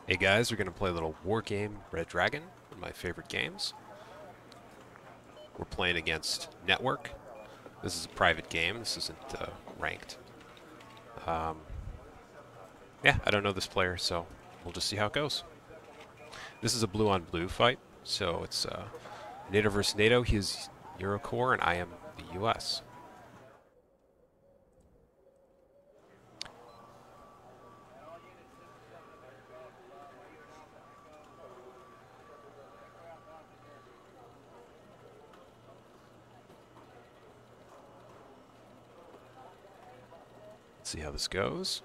Hey guys, we're going to play a little Wargame Red Dragon, one of my favorite games. We're playing against Network. This is a private game, this isn't ranked. Yeah, I don't know this player, so we'll just see how it goes. This is a blue on blue fight, so it's NATO versus NATO. He's Eurocore and I am the US. Let's see how this goes.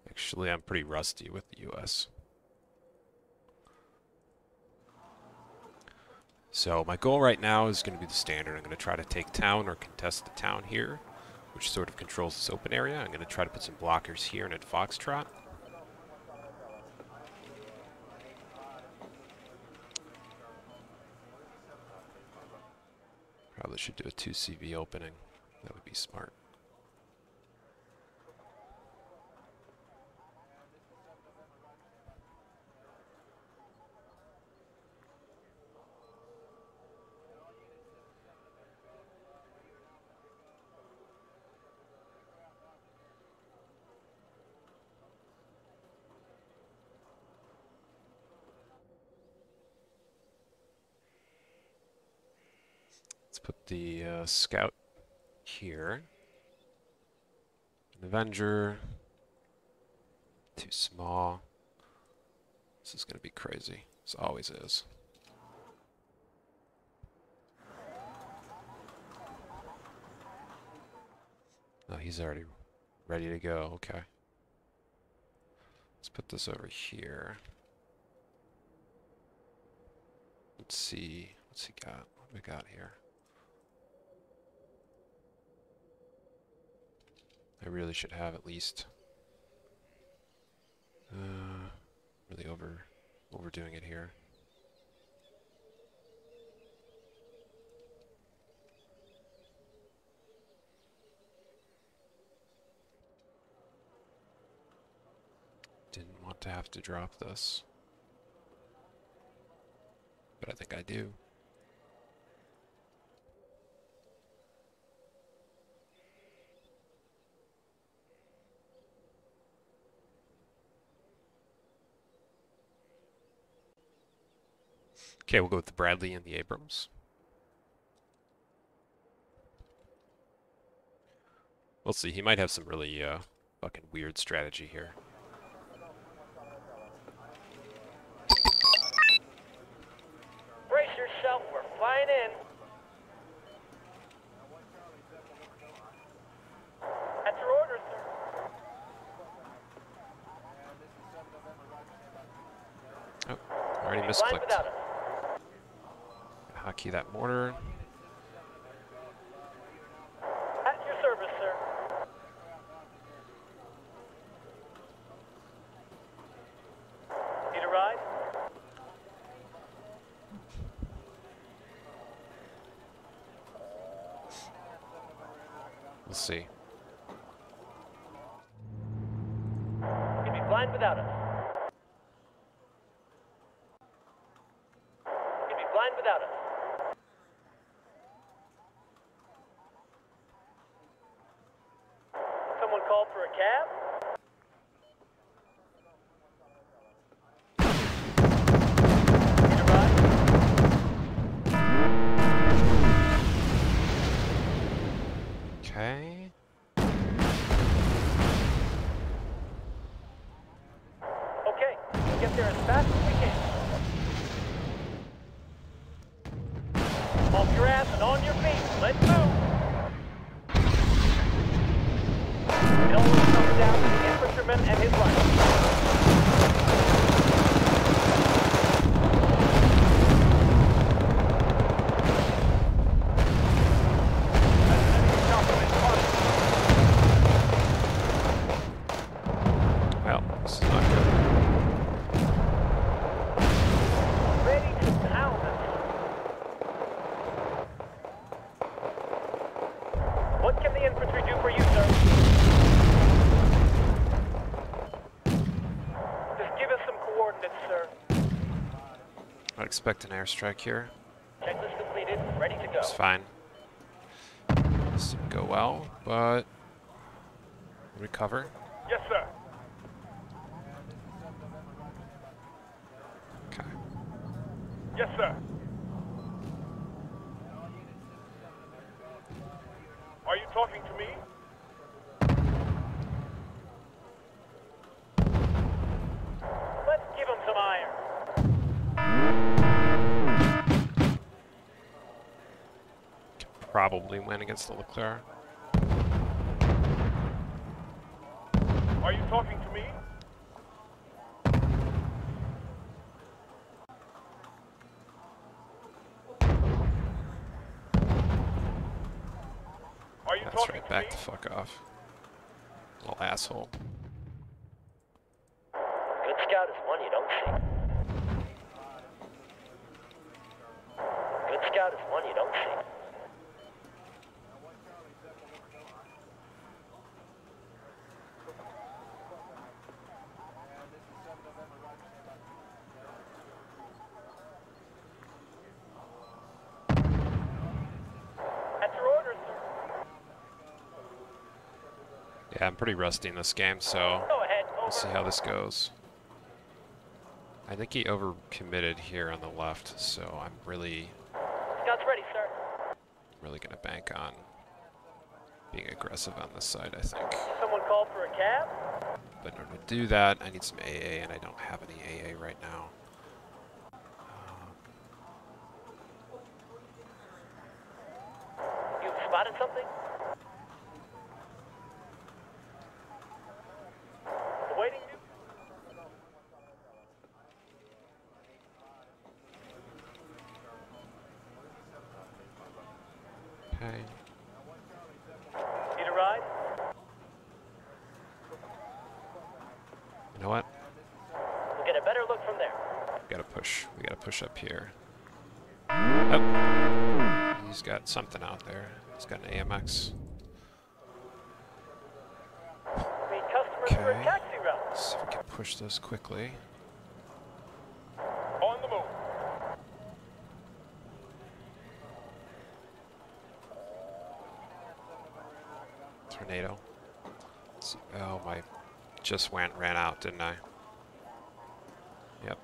Actually, I'm pretty rusty with the US. So my goal right now is going to be the standard. I'm going to try to take town or contest the town here, which sort of controls this open area. I'm going to try to put some blockers here and at Foxtrot. Probably should do a 2CV opening. That would be smart. Let's put the scout here. An Avenger. Too small. This is going to be crazy. This always is. Oh, he's already ready to go. Okay. Let's put this over here. Let's see. What's he got? What do we got here? I really should have at least. Really overdoing it here. Didn't want to have to drop this, but I think I do. Okay, we'll go with the Bradley and the Abrams. We'll see. He might have some really fucking weird strategy here. Brace yourself, we're flying in. That's your order, sir. Oh, already misclicked. Hotkey that mortar. At your service, sir. Need a ride? We'll see. You'd be blind without us. You'd be blind without us. Someone called for a cab? Need a ride? Okay. Okay, we'll get there as fast as we can. Off your ass and on your feet. Let's move. It always comes down to the infantryman and his life. Well, this is not good. Ready to pound us. What can the infantry do for you, sir? Just give us some coordinates, sir. I'd expect an airstrike here. Checklist completed. Ready to go. It's fine. This didn't go well, but recover. Yes, sir. Okay. Yes, sir. Are you talking to me? Let's give him some iron. Can probably win against the Leclerc. Are you talking to me? Are you That's talking right, to back me? the fuck off. Little asshole. Good scout is one you don't see. Good scout is one you don't see. At your orders, sir. Yeah, I'm pretty rusty in this game, so Go ahead, we'll see over. how this goes. I think he overcommitted here on the left, so I'm really Scout's ready, sir. gonna bank on being aggressive on this side, I think. Someone called for a cab? But in order to do that, I need some AA, and I don't have any AA right now. You've spotted something? Awaiting you? Okay. Need a ride? You know what? We'll get a better look from there. We gotta push up here. Oh, he's got something out there. He's got an AMX. Meet customers for a Okay. taxi route. Let's see if we can push this quickly. On the move. Tornado. Let's see. Oh, my just ran out, didn't I? Yep.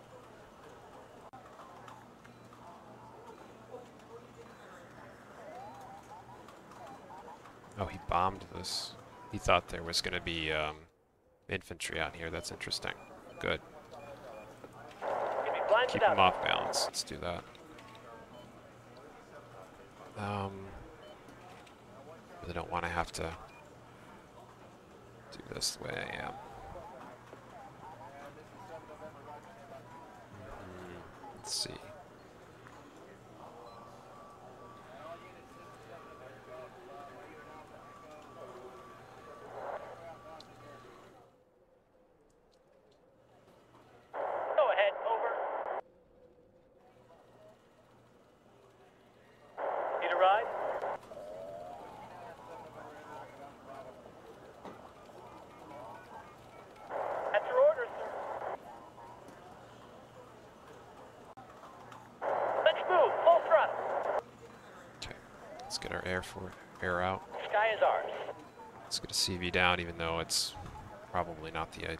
Oh, he bombed this. He thought there was going to be infantry out here. That's interesting. Good. You'd be blinded Keep out. him off balance. Let's do that. Really don't want to have to do this the way I am. Let's see. Go ahead, over. Need a ride? At your orders, sir. Let's move, full throttle. Okay. Let's get our air out. Sky is ours. Let's get a CV down, even though it's probably not the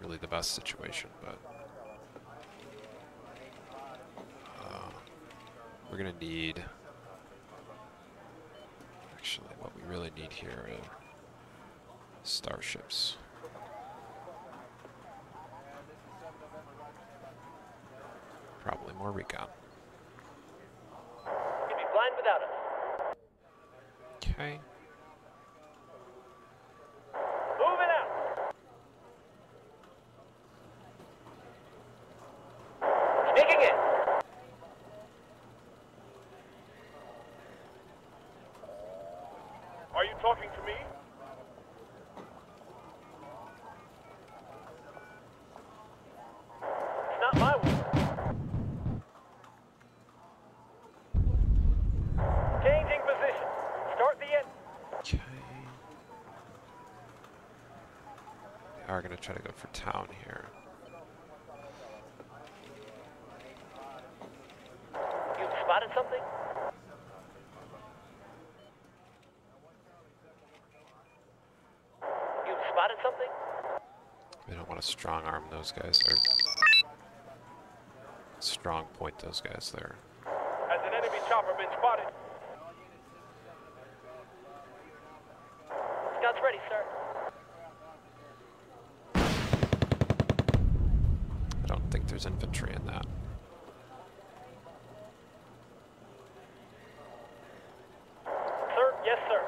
really the best situation, but we're gonna need. Actually, what we really need here are starships. Probably more recon. You'd be blind without us. Okay. Moving out. Sneaking in. Are you talking to me? It's not my word. Changing position. Start the engine. Okay. are going to try to go for town here. You've spotted something? You've spotted something? We don't want to strong arm those guys, or strong point those guys there. Has an enemy chopper been spotted? Scouts ready, sir. I don't think there's infantry in that. Sir, yes, sir.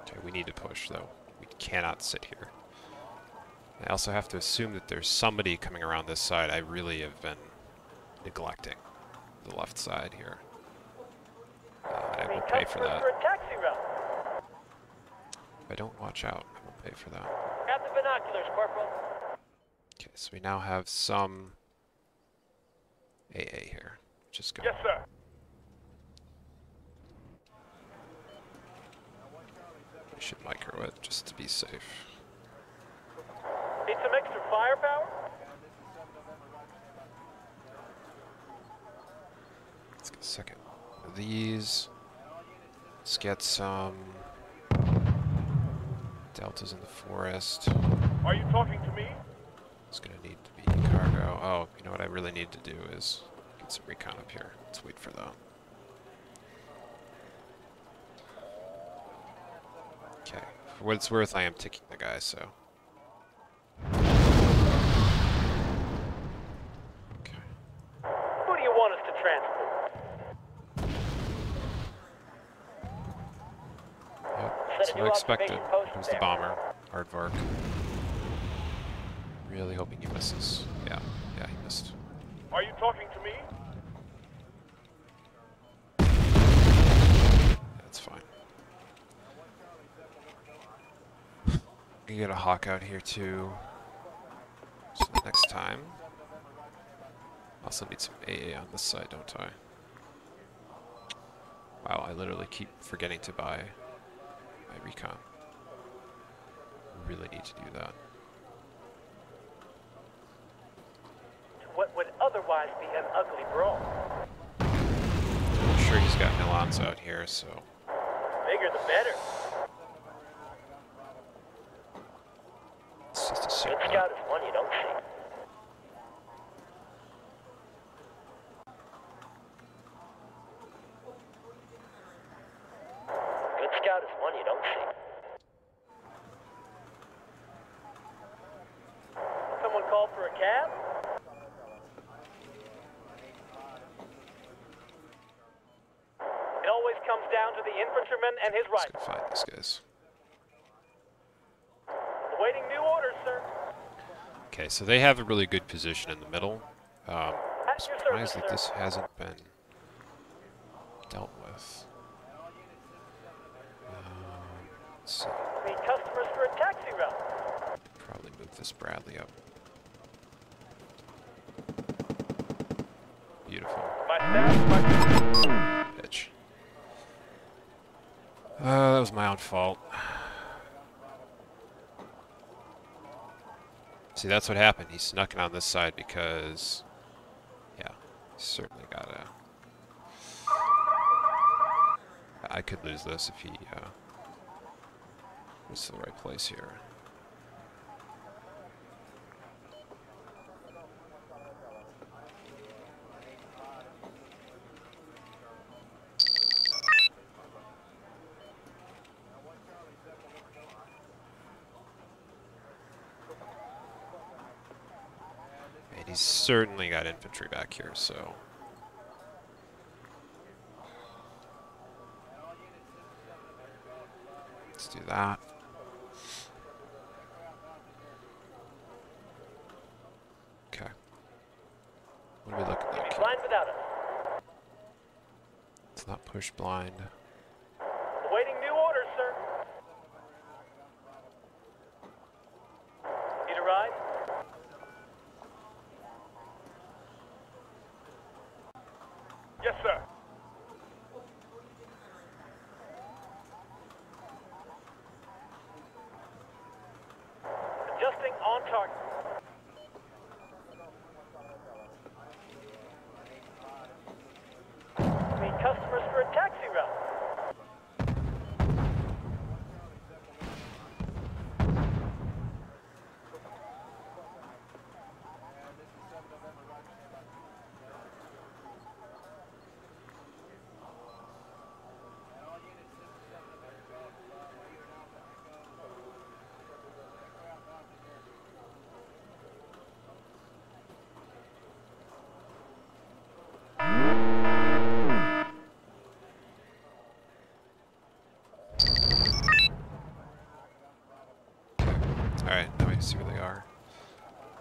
Okay, we need to push though. We cannot sit here. I also have to assume that there's somebody coming around this side. I really have been neglecting the left side here. I will pay for that. For a taxi route. If I don't watch out, I will pay for that. Grab the binoculars, Corporal. Okay, so we now have some AA here, which is good. Yes, sir. We should micro it just to be safe. Need some extra firepower? Let's get a second of these. Let's get some deltas in the forest. Are you talking to me? It's gonna need to be cargo. Oh, you know what I really need to do is get some recon up here. Let's wait for that. Okay, for what it's worth, I am ticking the guy, so. Okay. Who do you want us to transport? Yep, Set that's a what new I expected. observation post Comes the there. bomber, Aardvark. Really hoping he misses. Yeah, he missed. Are you talking to me? That's fine. We get a hawk out here too. So next time. Also need some AA on this side, don't I? Wow, I literally keep forgetting to buy my recon. Really need to do that. What would otherwise be an ugly brawl. I'm sure he's got Milans out here, so. Bigger the better. Let's just assume Good that. scout is one you don't see. Good scout is one you don't see. Someone called for a cab? It always comes down to the infantryman and his Let's rifle. go find these guys. Awaiting new orders, sir. Okay, so they have a really good position in the middle. I'm At your surprised service, that sir. this hasn't been dealt with. Let's see. Need customers for a taxi route. Probably move this Bradley up. Beautiful. My staff, Bitch. That was my own fault. See, that's what happened. He snuck in on this side because, yeah, he certainly got a. I could lose this if he was to the right place here. And he's certainly got infantry back here, so. Let's do that. Okay. What are we looking you'd be like? blind without us. Let's not push blind. Awaiting new orders, sir. Need a ride? Yes, sir. Adjusting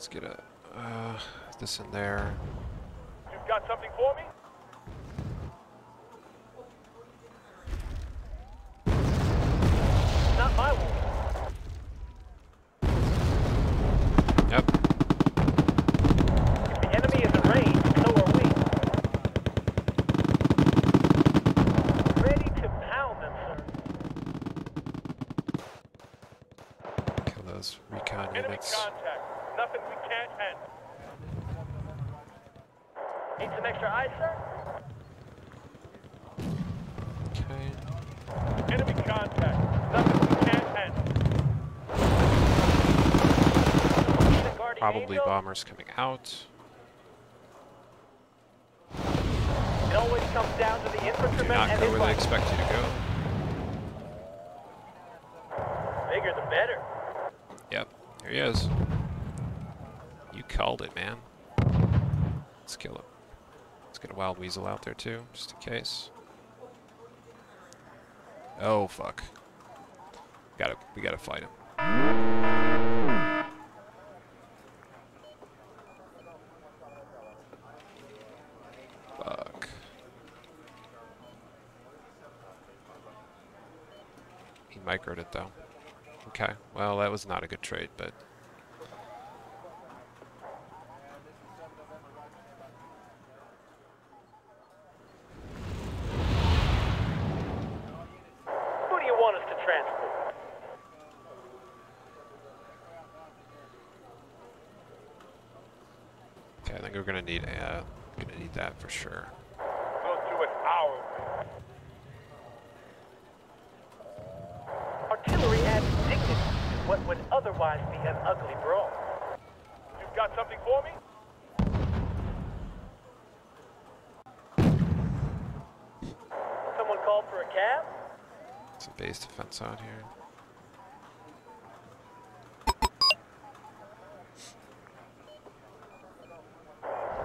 Let's get a this in there. You've got something for me? Not my wound. Yep. If the enemy is in range, so are we. Ready to pound them, sir. Kill those recon Enemy units. contact. Nothing we can't handle. Need some extra eyes, sir? Okay. Enemy contact. Nothing we can't handle. Need a guardian Probably angel? bombers coming out. It always comes down to the Do infantryman not and go his where they life. expect you to go. Bigger the better. Yep, here he is. You called it, man. Let's kill him. Let's get a wild weasel out there too, just in case. Oh fuck. We gotta fight him. Fuck. He microed it though. Okay, well that was not a good trade, but Who do you want us to transport? okay, I think we're gonna need that for sure. We'll do it our way. Artillery adds dignity to what would otherwise be an ugly brawl. You've got something for me? Someone called for a cab? It's a base defense out here.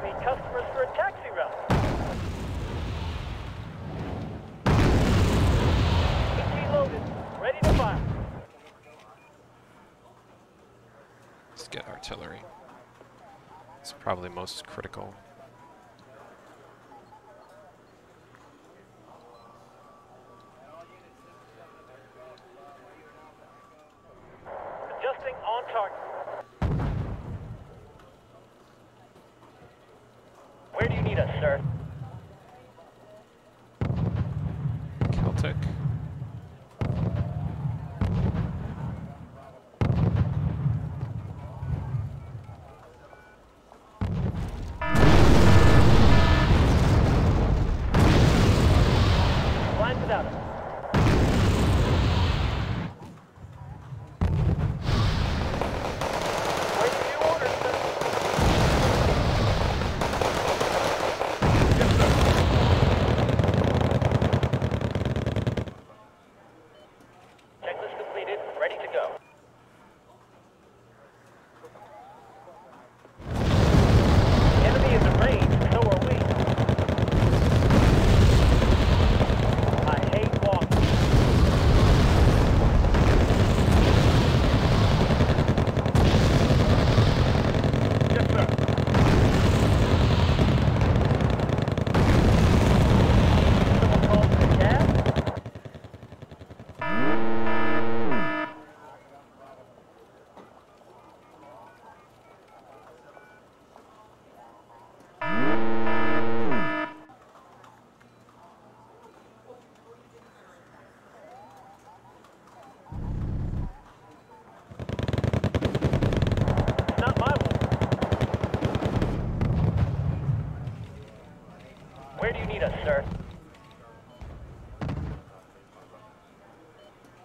Need customers for a taxi route. ET loaded, ready to fire. Let's get artillery. It's probably most critical. Adjusting on target. Where do you need us, sir? Celtic. Flying without us. Where do you order, sir? Yes, sir. Checklist completed, ready to go. The enemy is in range, so are we. I hate walking. Yes, sir. Someone called for a cab? It's not my wound. Where do you need us, sir?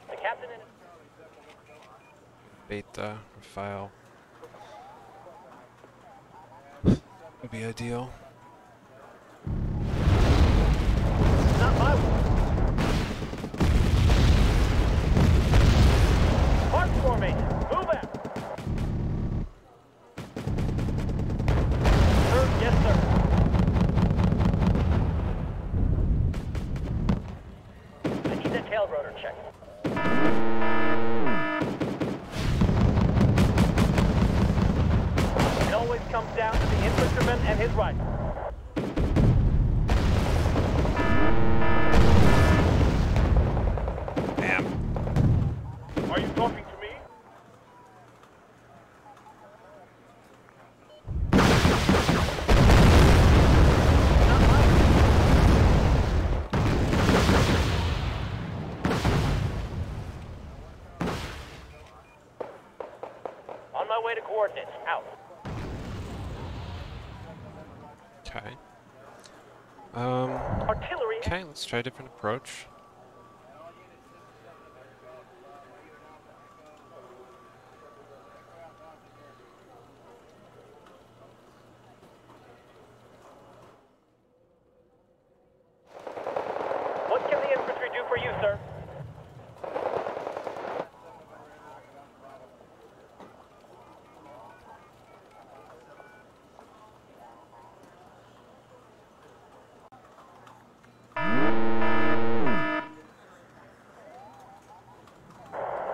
The captain and Beta, file. Would be ideal. It's not my wound. Mark formation. Move out. Sir, yes, sir. I need that tail rotor check. comes down to the infantryman and his rifle. Damn. Are you talking to me? Not mine. On my way to coordinates. Out. Okay. Artillery. Okay, let's try a different approach. What can the infantry do for you, sir?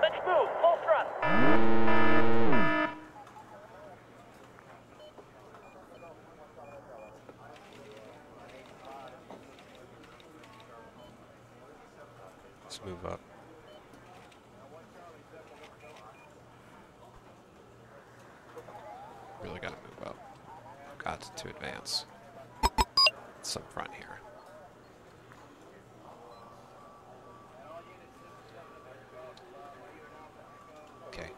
Let's move. Full thrust. Let's move up. Really gotta move up. Got to advance. Some front here. Okay.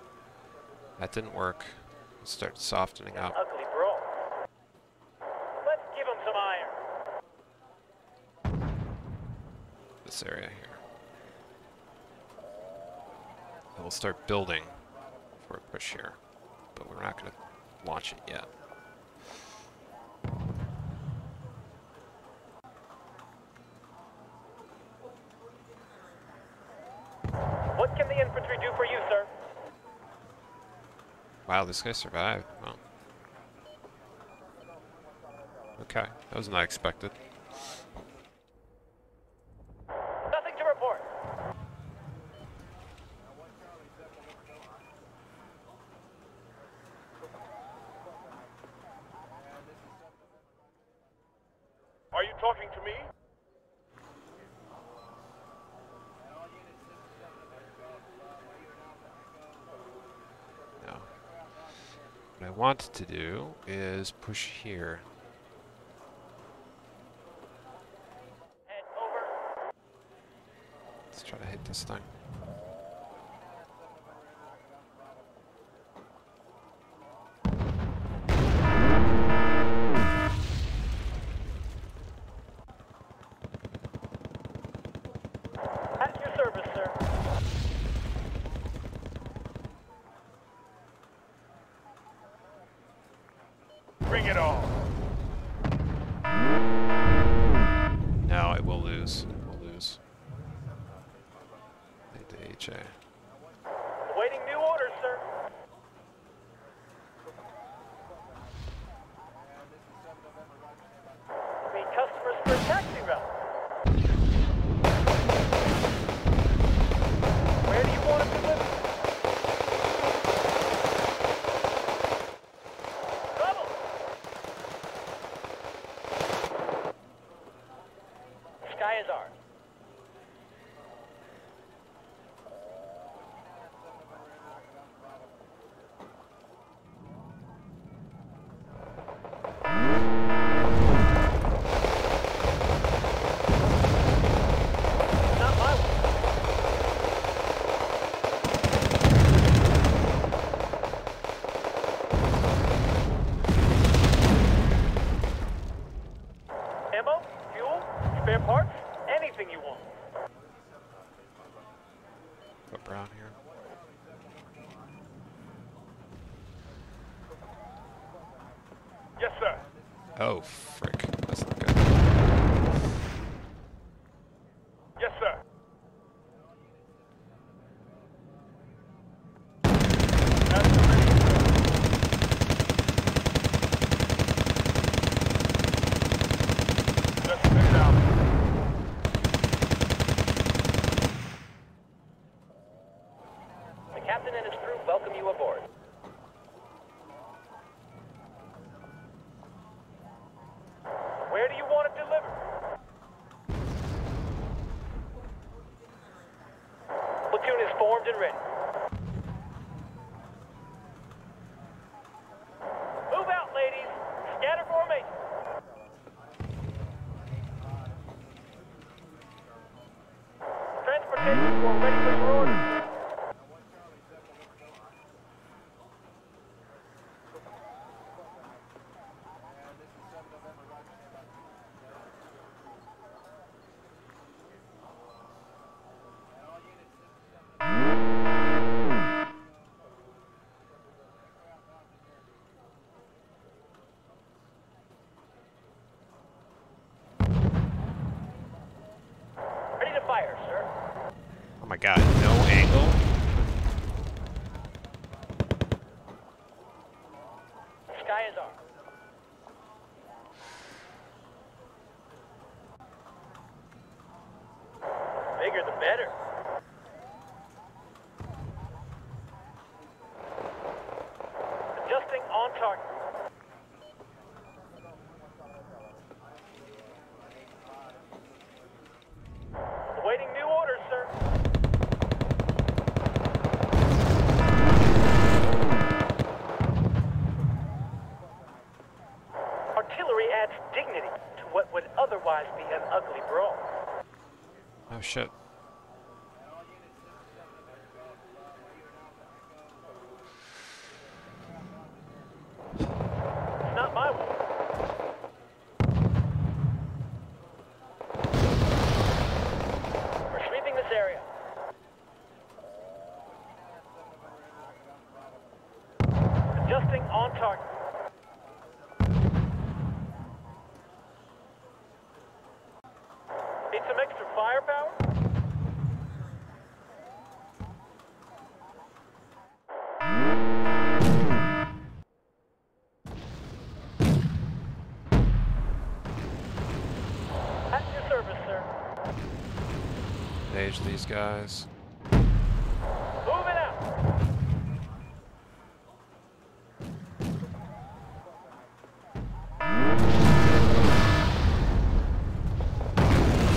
That didn't work. Let's start softening up. Ugly brawl. Let's give him some iron. This area here. And we'll start building for a push here, but we're not going to launch it yet. What can the infantry do for you, sir? Wow, this guy survived. Wow. Okay, that was not expected. Nothing to report. Are you talking to me? No. What I want to do is push here. Head over. Let's try to hit this thing. At your service, sir. Bring it on. No, I will lose. I will lose. Hit the HA. Awaiting new orders, sir. Meet customers for a taxi route. Where do you want to deliver? Trouble. Sky is ours. Not my way. Ammo, fuel, spare parts, anything you want. Put Brown here. Yes, sir. Oh, frick. That's not good. Yes, sir. That's the ready. Just pick it out. The captain and his crew welcome you aboard. formed and ready. Move out, ladies. Scatter formation. Transportation corps ready for your orders. Ready to fire, sir. Oh my god, no angle? Sky is ours. Bigger the better. Adjusting on target. Awaiting new orders, sir. Artillery adds dignity to what would otherwise be an ugly brawl. Oh shit. It's not my war. We're sweeping this area. Adjusting on target. Need some extra firepower? At your service, sir. Engage these guys. Moving out.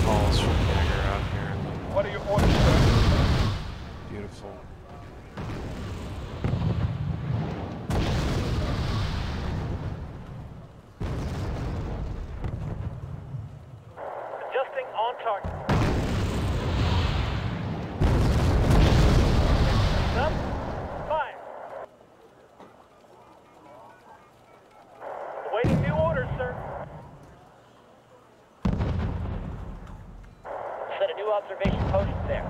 Falls from Jagger out here. What are your orders, sir? Beautiful. Adjusting on target. Up. Fire. Awaiting new orders, sir. Set a new observation post there.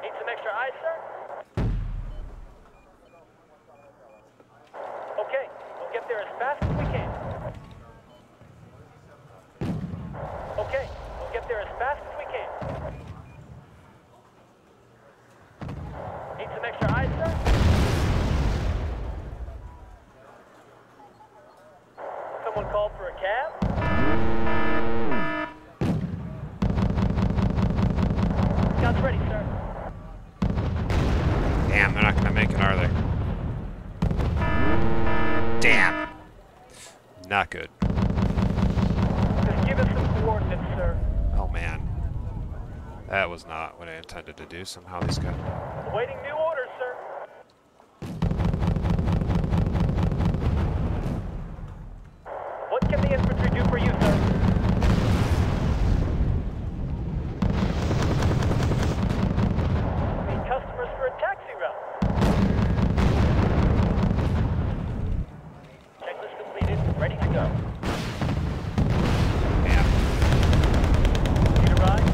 Need some extra eyes, sir? Okay, we'll get there as fast as we can. Okay, we'll get there as fast as we can. Need some extra eyes, sir? Someone called for a cab? Scout's ready, sir. Damn, they're not gonna make it, are they? Damn! Not good. Just give us some coordinates, sir. Oh man. That was not what I intended to do. Somehow these guys... Awaiting new orders, sir. What can the infantry do for you, sir? Need customers for a taxi route. Checklist completed. Ready to go. Damn. Need a ride?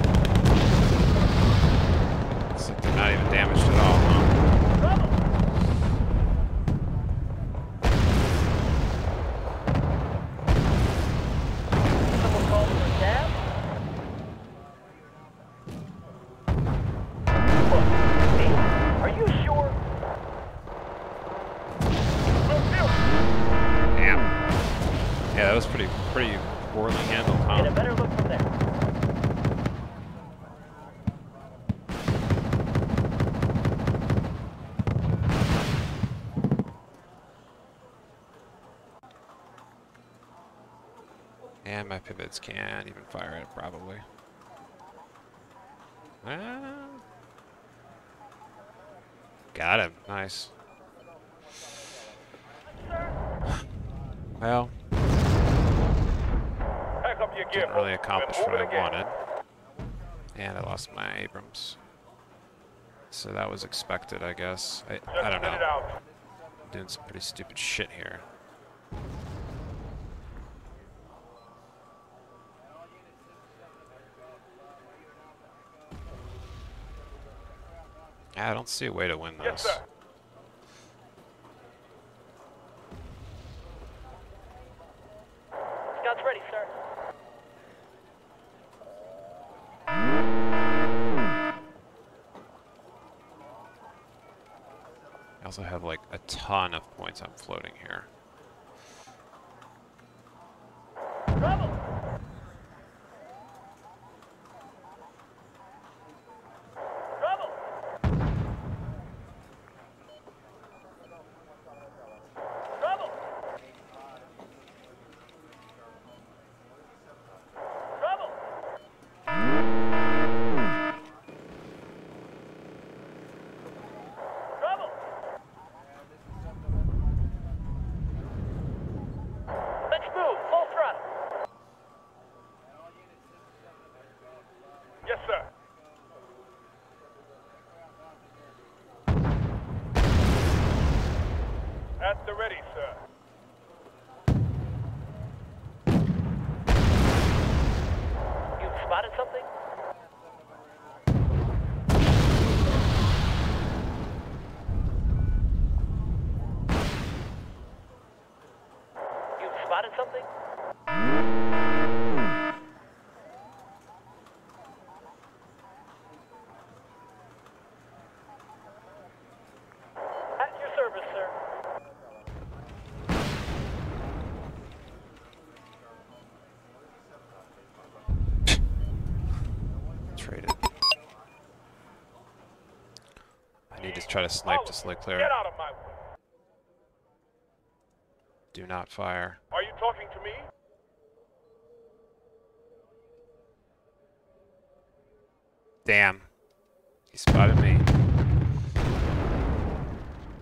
Looks like they're not even damaged at all, huh? Trouble! Someone called for a cab? What? Me? Are you sure? Damn. Yeah, that was pretty poorly handled, Get a huh? better look from there. And my pivots can't even fire it, probably. Got him. Nice. Well, Pack up your gear, didn't really folks. accomplish We're what I moving again. wanted. And I lost my Abrams. So that was expected, I guess. I don't Just know. spit it out. Doing some pretty stupid shit here. I don't see a way to win this. Yes, sir. Scouts ready, sir. I also have like a ton of points I'm floating here. Trouble! Trouble! Trouble! Trouble! Trouble! Let's move, full throttle. Yes, sir. At the ready, sir. You've spotted something? You've spotted something? At your service, sir. Traded. I need to try to snipe this lake clear. Get out of my way. Do not fire. Are you talking to me? Damn. He spotted me.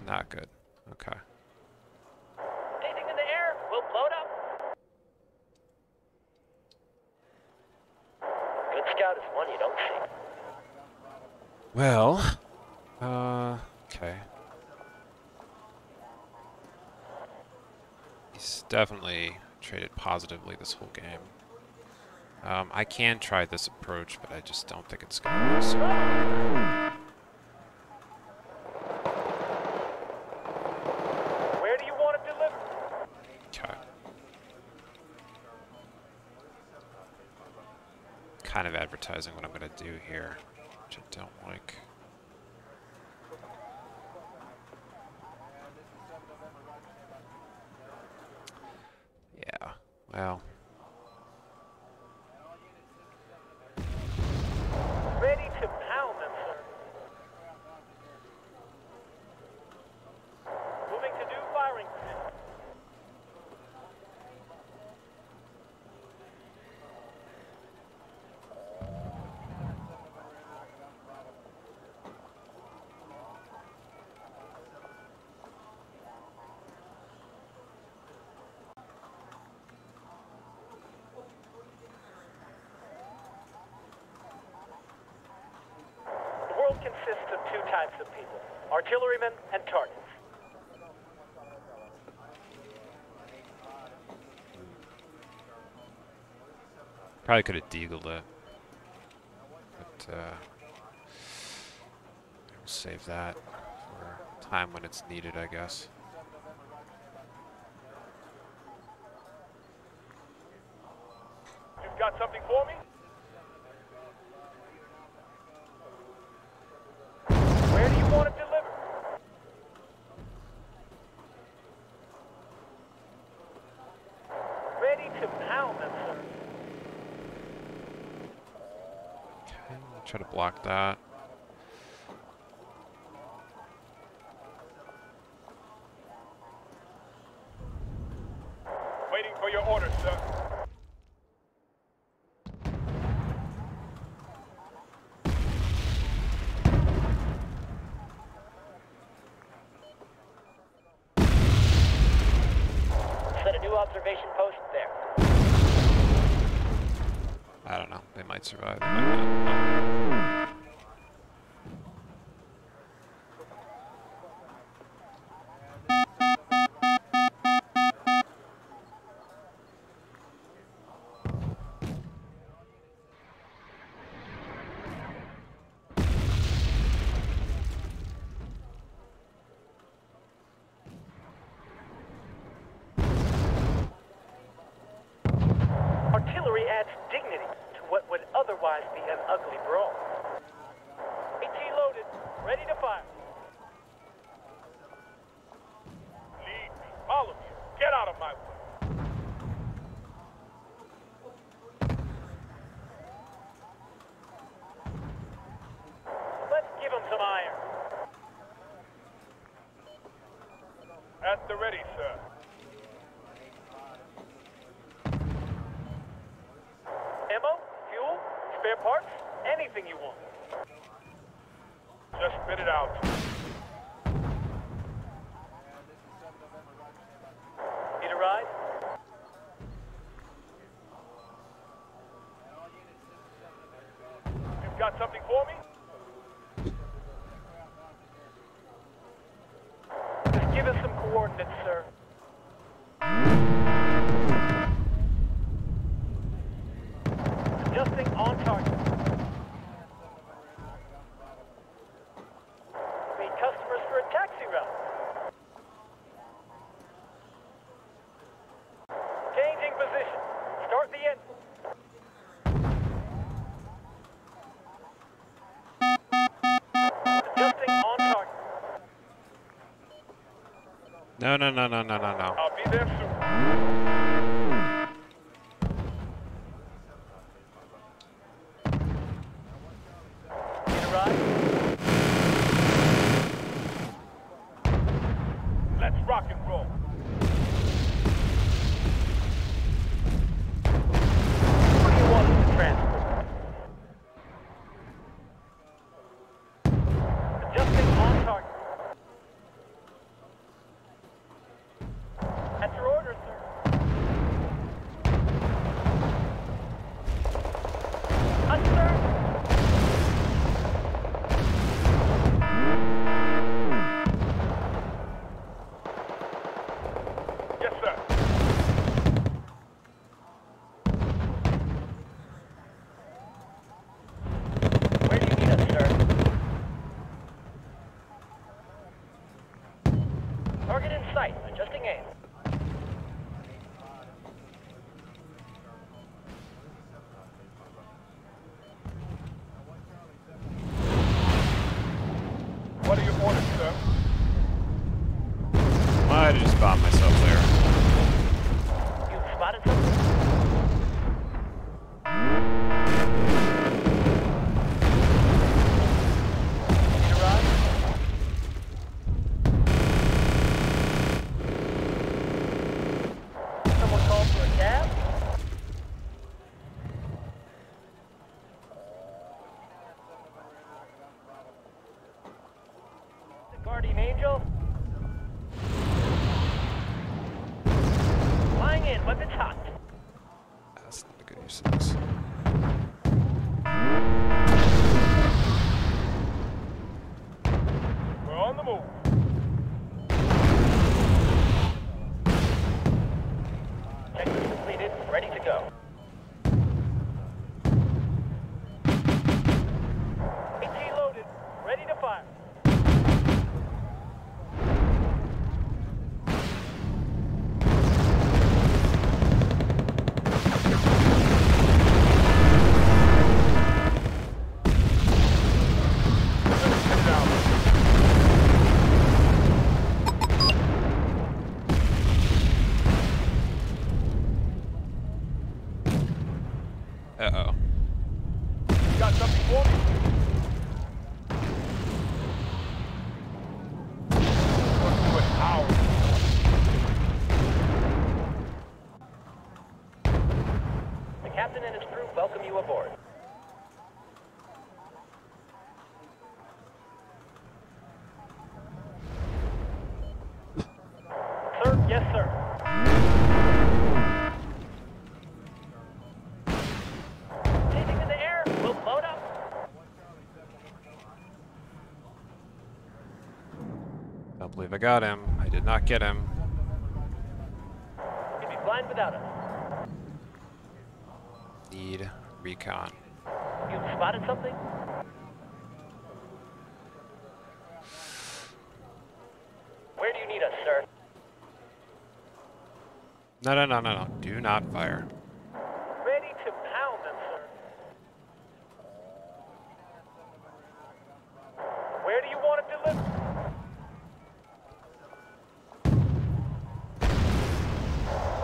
Not good. Okay. Anything in the air, we'll blow it up. Good scout is one you don't see. Well, okay. He's definitely traded positively this whole game. I can try this approach, but I just don't think it's gonna work. So Where do you want it delivered? okay. Kind of advertising what I'm gonna do here, which I don't like. Yeah, well. Ready to pound them, sir. Moving to new firing position. The world consists of two types of people, artillerymen and targets. Probably could have deagled it. But, we'll save that for time when it's needed, I guess. You've got something for me? Where do you want it delivered? Ready to pound them, sir. Okay, I'll try to block that. Waiting for your orders, sir. I don't know. They might survive. They might not. Artillery adds dignity to what would otherwise be an ugly brawl. AT loaded, ready to fire. Lead me. Follow me. Get out of my way. Let's give him some iron. At the ready, sir. Ammo, fuel, spare parts, anything you want. Just spit it out. Need a ride? You've got something for me? Just give us some coordinates, sir. Adjusting on target. Meet customers for a taxi route. Changing position. Start the engine. Adjusting on target. No, no, no, no, no, no, no. I'll be there soon. Need a ride? Let's rock and roll. What do you want us to transport? Adjusting on target. At your order, sir. Us, sir. Yes, sir. Where do you need us, sir? Target in sight. Adjusting aim. What are your orders, sir? Might have just bombed myself there. You spotted something? Need a ride? Someone called for a cab? The guardian angel? Flying in, weapons hot. That's not a good use of this. We're on the move. Checklist completed, ready to go. AT loaded, ready to fire. Let's spit it out. Uh-oh. Got something for me? Let's do it ours. The captain and his crew welcome you aboard. Sir, yes, sir. believe I got him. I did not get him. You'd be blind without us. Need recon. You spotted something? Where do you need us, sir? No, no, no, no, no. Do not fire. Ready to pound them, sir. Where do you want it delivered?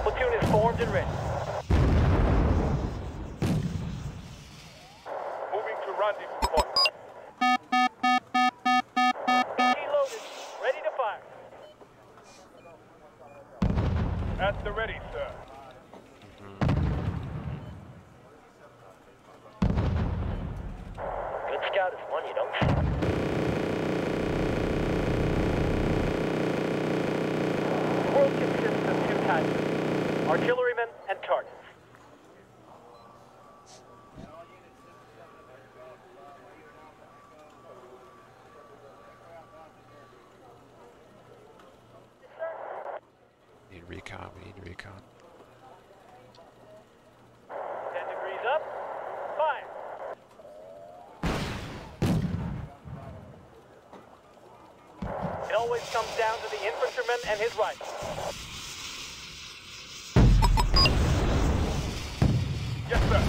Platoon is formed and ready. Moving to rendezvous point. AT loaded. Ready to fire. At the ready, sir. Good scout is one you don't see. The world consists of two types: artillerymen and targets. Need recon. We need recon. 10 degrees up. Fire. It always comes down to the infantryman and his rifle. Yes, sir.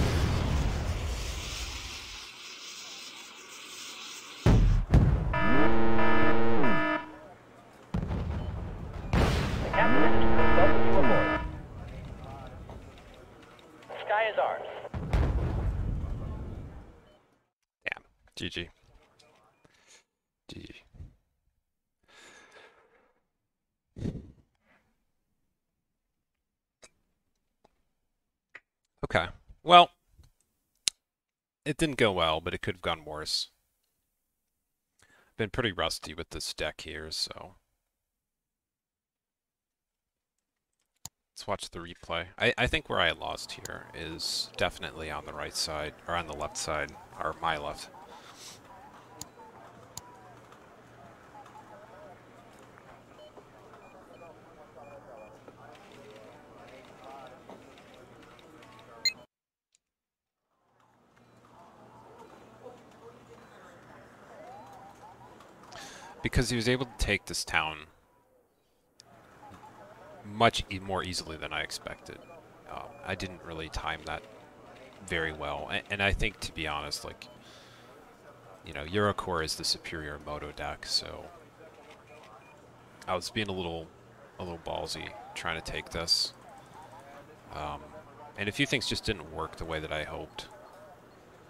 The captain and his crew welcome you aboard. The sky is ours. Damn. GG. GG. Okay. Well, it didn't go well, but it could have gone worse. Been pretty rusty with this deck here, so let's watch the replay. I think where I lost here is definitely on the right side, or on the left side, or my left. Because he was able to take this town much more easily than I expected. I didn't really time that very well, and I think, to be honest, like, you know, Eurocore is the superior Moto deck, so I was being a little ballsy trying to take this, and a few things just didn't work the way that I hoped.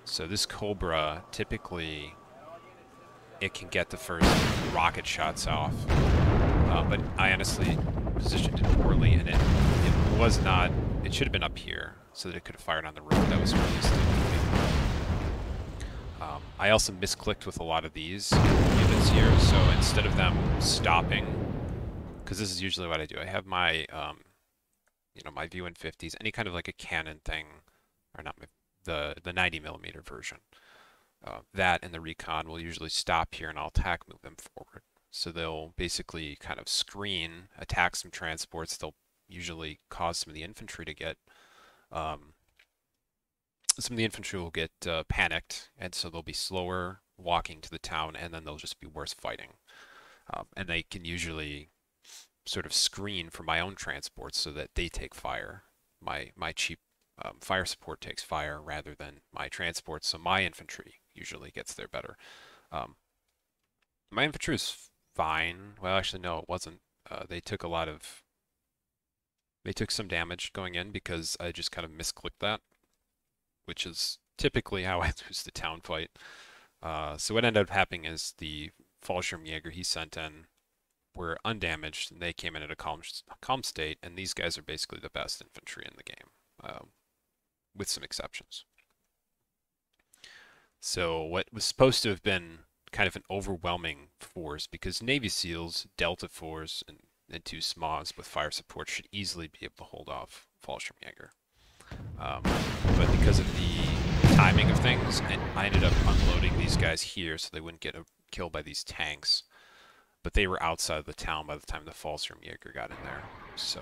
So this Cobra, typically, it can get the first rocket shots off, but I honestly positioned it poorly, and it was not. It should have been up here so that it could have fired on the roof. That was really stupid of me. I also misclicked with a lot of these units here, so instead of them stopping, because this is usually what I do, I have my, you know, my VU-150s, any kind of like a cannon thing, or not the 90mm version. That and the recon will usually stop here, and I'll attack move them forward. So they'll basically kind of screen, attack some transports. They'll usually cause some of the infantry to get, some of the infantry will get panicked, and so they'll be slower walking to the town, and then they'll just be worse fighting. And they can usually sort of screen for my own transports so that they take fire. My cheap fire support takes fire rather than my transports, so my infantry usually gets there better. My infantry was fine. Well, actually, no, it wasn't. They took some damage going in because I just kind of misclicked that, which is typically how I lose the town fight. So what ended up happening is the Fallschirmjäger he sent in were undamaged, and they came in at a calm state, and these guys are basically the best infantry in the game, with some exceptions. So what was supposed to have been kind of an overwhelming force, because Navy SEALs, Delta 4s, and 2 SMAs with fire support should easily be able to hold off Fallschirmjäger. But because of the timing of things, I ended up unloading these guys here so they wouldn't get killed by these tanks. but they were outside of the town by the time the Fallstorm Jaeger got in there. So,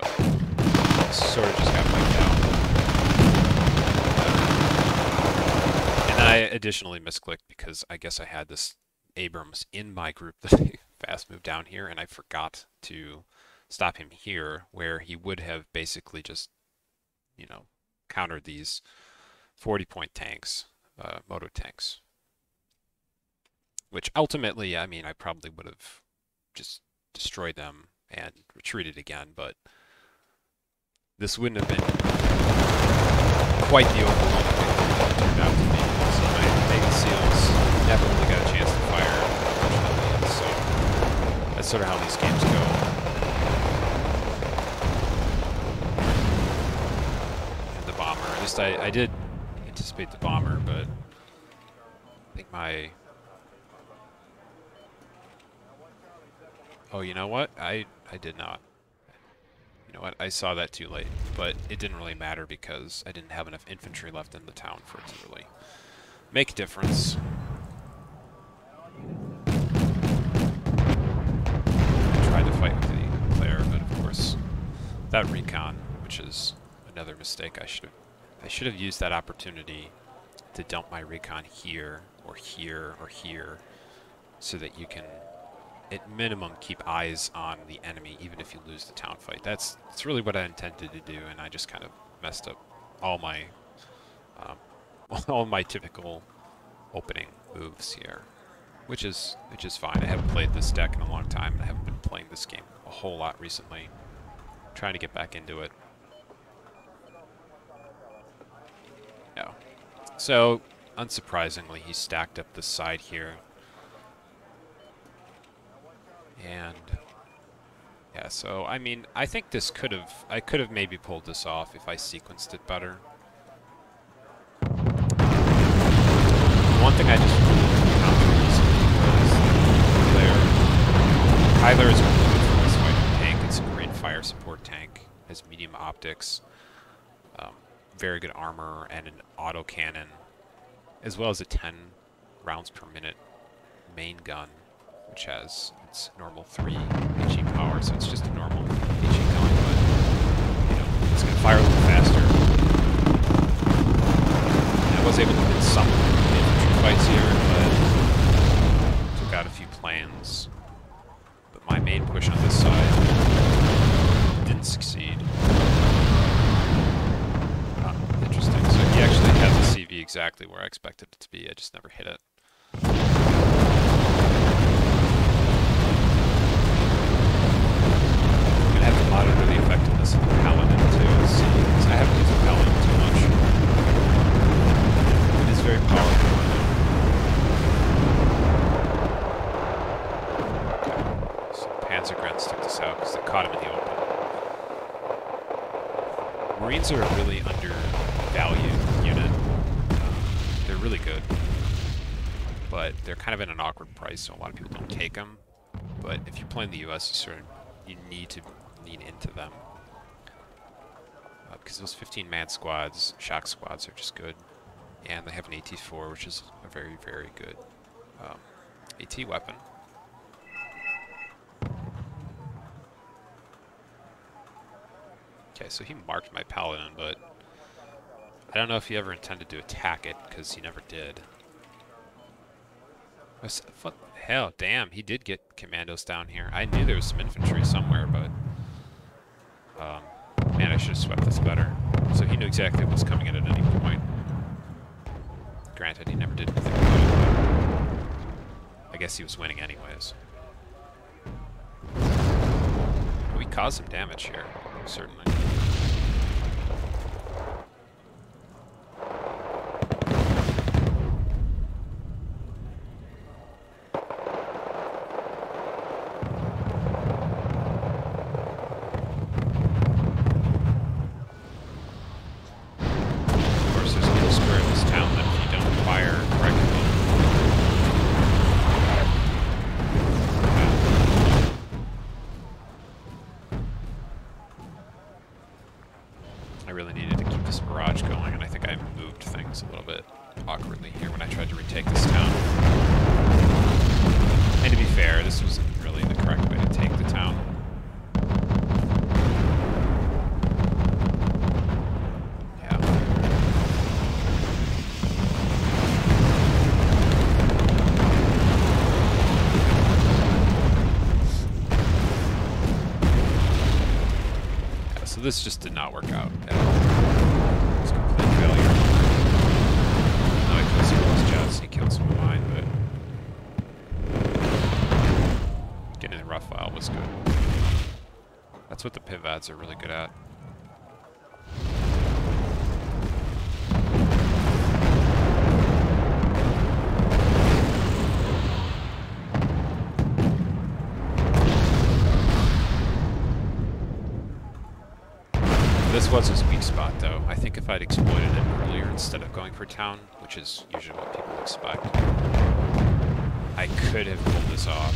sort of just got wiped out. And then I additionally misclicked because I guess I had this Abrams in my group that I fast moved down here, and I forgot to stop him here, where he would have basically just, you know, countered these 40-point tanks, moto tanks. Which ultimately, I mean, I probably would have just destroyed them and retreated again, but this wouldn't have been quite the overwhelming victory that it turned out to be. So my Mega Seals never really got a chance to fire, unfortunately. So that's sort of how these games go. And the bomber, at least I did anticipate the bomber, but I think my... Oh, you know what? I did not. You know what? I saw that too late, but it didn't really matter because I didn't have enough infantry left in the town for it to really make a difference. I tried to fight with the player, but of course, that recon, which is another mistake. I should have used that opportunity to dump my recon here or here or here, so that you can, at minimum, keep eyes on the enemy, even if you lose the town fight. That's really what I intended to do, and I just kind of messed up all my typical opening moves here, which is fine. I haven't played this deck in a long time, and I haven't been playing this game a whole lot recently. I'm trying to get back into it. Yeah. So, unsurprisingly, he stacked up this side here. And yeah, so I mean, I think I could have maybe pulled this off if I sequenced it better. One thing I just encountered recently was Kyler is really good for this fighting tank. It's a great fire support tank. Has medium optics, very good armor, and an auto cannon, as well as a 10 rounds per minute main gun, which has its normal 3 HE power, so it's just a normal HE gun, but, you know, it's going to fire a little faster. And I was able to win some infantry fights here, but took out a few plans. But my main push on this side didn't succeed. Interesting. So he actually has a CV exactly where I expected it to be, I just never hit it. Have to monitor the effectiveness of the Paladin too, because I haven't used the Paladin too much. It is very powerful. Okay. So Panzergrenz took this out because they caught him in the open. Marines are a really undervalued unit. They're really good, but they're kind of in an awkward price, so a lot of people don't take them. But if you're playing the US, you need to lean into them, because those 15-man squads, shock squads, are just good, and they have an AT-4, which is a very, very good AT weapon. Okay, so he marked my Paladin, but I don't know if he ever intended to attack it, because he never did. What the hell? Damn, he did get commandos down here. I knew there was some infantry somewhere, but man, I should have swept this better. So he knew exactly what was coming in at any point. Granted, he never did anything about it, but I guess he was winning anyways. We caused some damage here, certainly. really the correct way to take the town. Yeah. Yeah, so this just did not work out at all. It's a complete failure. I killed some of those jets, he killed some of mine, but getting in rough file was good. That's what the pivots are really good at. This was his weak spot, though. I think if I'd exploited it earlier instead of going for town, which is usually what people expect, I could have pulled this off.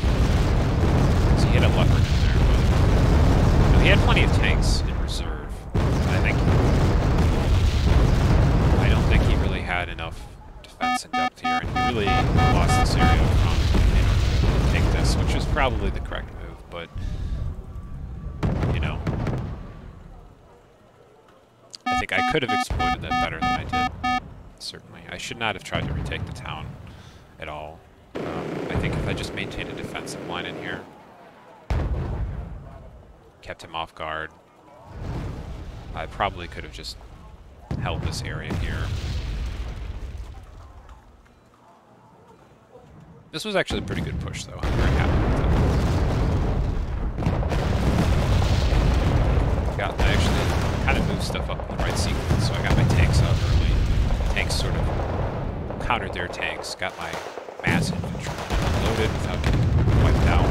So he had a leopard in there, but no, he had plenty of tanks in reserve. I don't think he really had enough defense and depth here, and he really lost this area from take this, which was probably the correct move, but you know, I think I could have exploited that better than I did. Certainly, I should not have tried to retake the town at all. I think if I just maintained a defensive line in here, kept him off guard, I probably could have just held this area here. This was actually a pretty good push, though. I'm very happy with it. I actually kind of moved stuff up in the right sequence, so I got my tanks up early. Tanks sort of countered their tanks, got my mass infantry loaded without getting wiped out,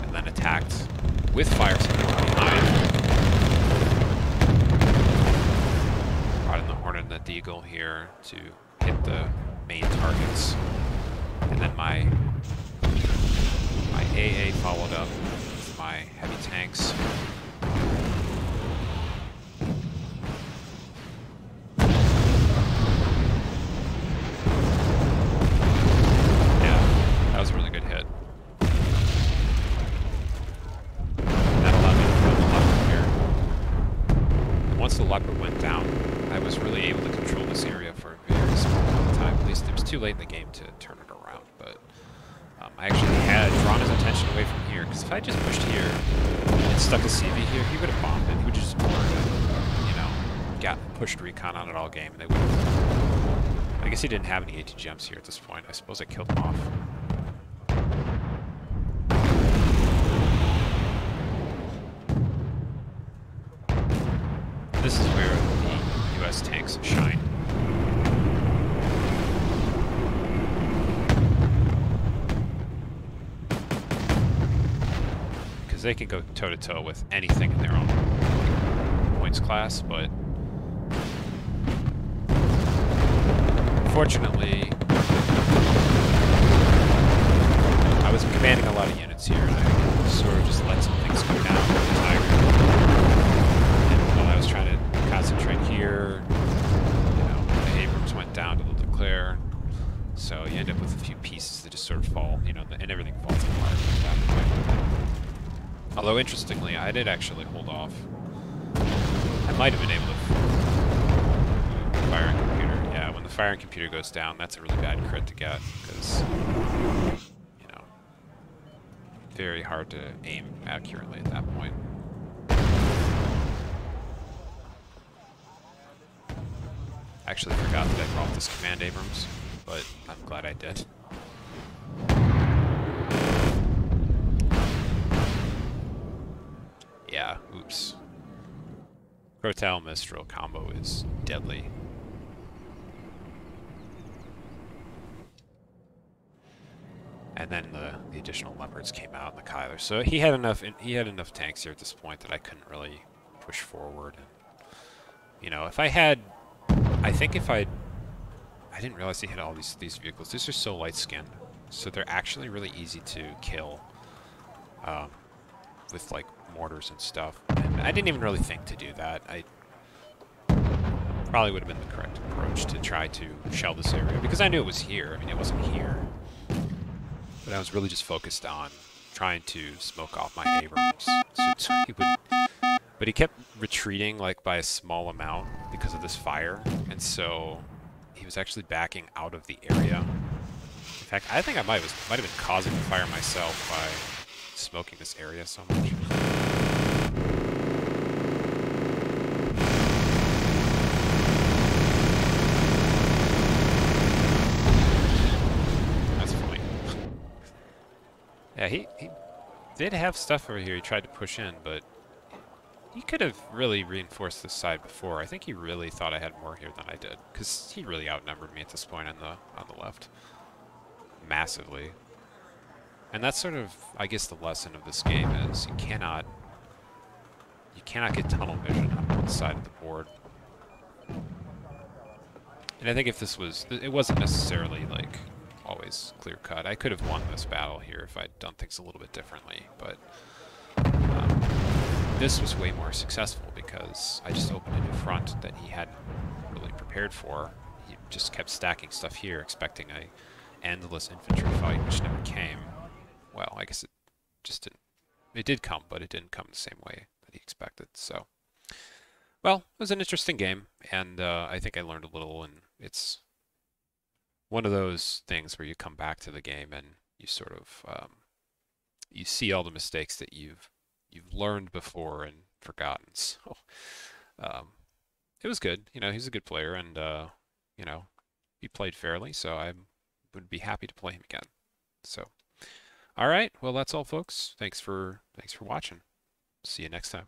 and then attacked with fire support behind. Brought in the Hornet and the Deagle here to hit the main targets, and then my AA followed up with my heavy tanks. Too late in the game to turn it around, but I actually had drawn his attention away from here, because if I just pushed here and stuck a CV here, he would have bombed it. He would just board it, you know, got pushed recon on it all game, and they would have. I guess he didn't have any ATGMs here at this point. I suppose I killed him off. This is where the US tanks shine. They can go toe-to-toe with anything in their own points class, but unfortunately, I was commanding a lot of units here, and I sort of just let some things go down with the Tiger. And while I was trying to concentrate here, you know, the Abrams went down to the Leclerc, so you end up with a few pieces that just sort of fall, you know, and everything falls apart at that point. Although, interestingly, I did actually hold off. I might have been able to firing computer. Yeah, when the firing computer goes down, that's a really bad crit to get, because, you know, very hard to aim accurately at that point. I actually forgot that I brought this command Abrams, but I'm glad I did. Yeah, oops. Crotal Mistral combo is deadly. And then the additional Leopards came out in the Kyler. So he had enough tanks here at this point that I couldn't really push forward. And, you know, if I had, I didn't realize he had all these vehicles. These are so light skinned, so they're actually really easy to kill with like mortars and stuff. And I didn't even really think to do that. I probably would have been the correct approach to try to shell this area, because I knew it was here. I mean, it wasn't here. But I was really just focused on trying to smoke off my Abrams. So he would, but he kept retreating like by a small amount because of this fire, and so he was actually backing out of the area. In fact, I think I might have been causing the fire myself by smoking this area so much. That's funny. Yeah, he did have stuff over here he tried to push in, but he could have really reinforced this side before. I think he really thought I had more here than I did, because he really outnumbered me at this point on the left. Massively. And that's sort of, I guess, the lesson of this game is you cannot get tunnel vision on one side of the board. And I think if this was, it wasn't necessarily like always clear cut. I could have won this battle here if I'd done things a little bit differently, but this was way more successful because I just opened a new front that he hadn't really prepared for. He just kept stacking stuff here, expecting a endless infantry fight, which never came. Well, I guess it just didn't. It did come, but it didn't come the same way that he expected. So, well, it was an interesting game, and I think I learned a little, and it's one of those things where you come back to the game and you sort of you see all the mistakes that you've learned before and forgotten. So it was good. You know, he's a good player, and you know, he played fairly, so I would be happy to play him again. So, all right, well, that's all, folks. Thanks for watching. See you next time.